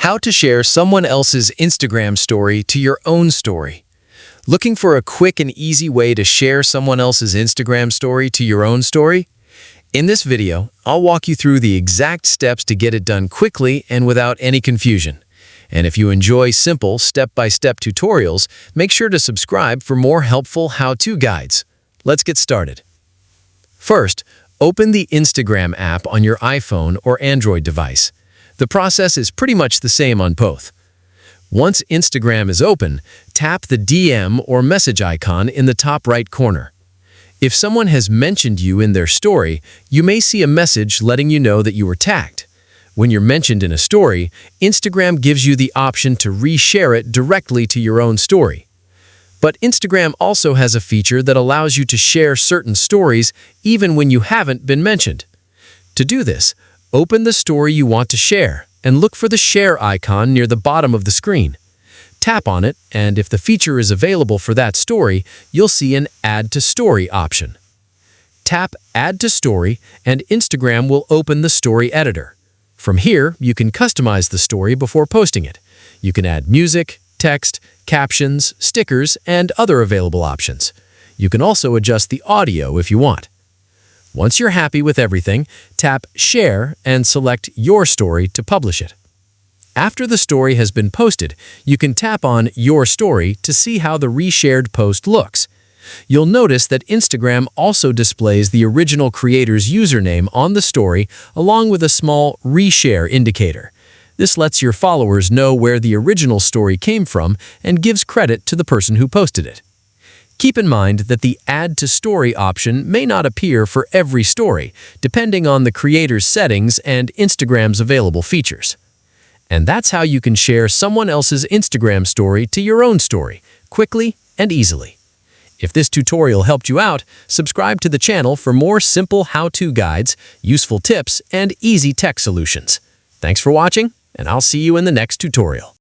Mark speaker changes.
Speaker 1: How to share someone else's Instagram story to your own story. Looking for a quick and easy way to share someone else's Instagram story to your own story? In this video, I'll walk you through the exact steps to get it done quickly and without any confusion. And if you enjoy simple, step-by-step tutorials, make sure to subscribe for more helpful how-to guides. Let's get started. First, open the Instagram app on your iPhone or Android device. The process is pretty much the same on both. Once Instagram is open, tap the DM or message icon in the top right corner. If someone has mentioned you in their story, you may see a message letting you know that you were tagged. When you're mentioned in a story, Instagram gives you the option to reshare it directly to your own story. But Instagram also has a feature that allows you to share certain stories even when you haven't been mentioned. To do this, open the story you want to share and look for the share icon near the bottom of the screen. Tap on it, and if the feature is available for that story, you'll see an Add to Story option. Tap Add to Story, and Instagram will open the story editor. From here, you can customize the story before posting it. You can add music, text, captions, stickers, and other available options. You can also adjust the audio if you want. Once you're happy with everything, tap Share and select Your Story to publish it. After the story has been posted, you can tap on Your Story to see how the reshared post looks. You'll notice that Instagram also displays the original creator's username on the story along with a small reshare indicator. This lets your followers know where the original story came from and gives credit to the person who posted it. Keep in mind that the Add to Story option may not appear for every story, depending on the creator's settings and Instagram's available features. And that's how you can share someone else's Instagram story to your own story, quickly and easily. If this tutorial helped you out, subscribe to the channel for more simple how-to guides, useful tips, and easy tech solutions. Thanks for watching, and I'll see you in the next tutorial.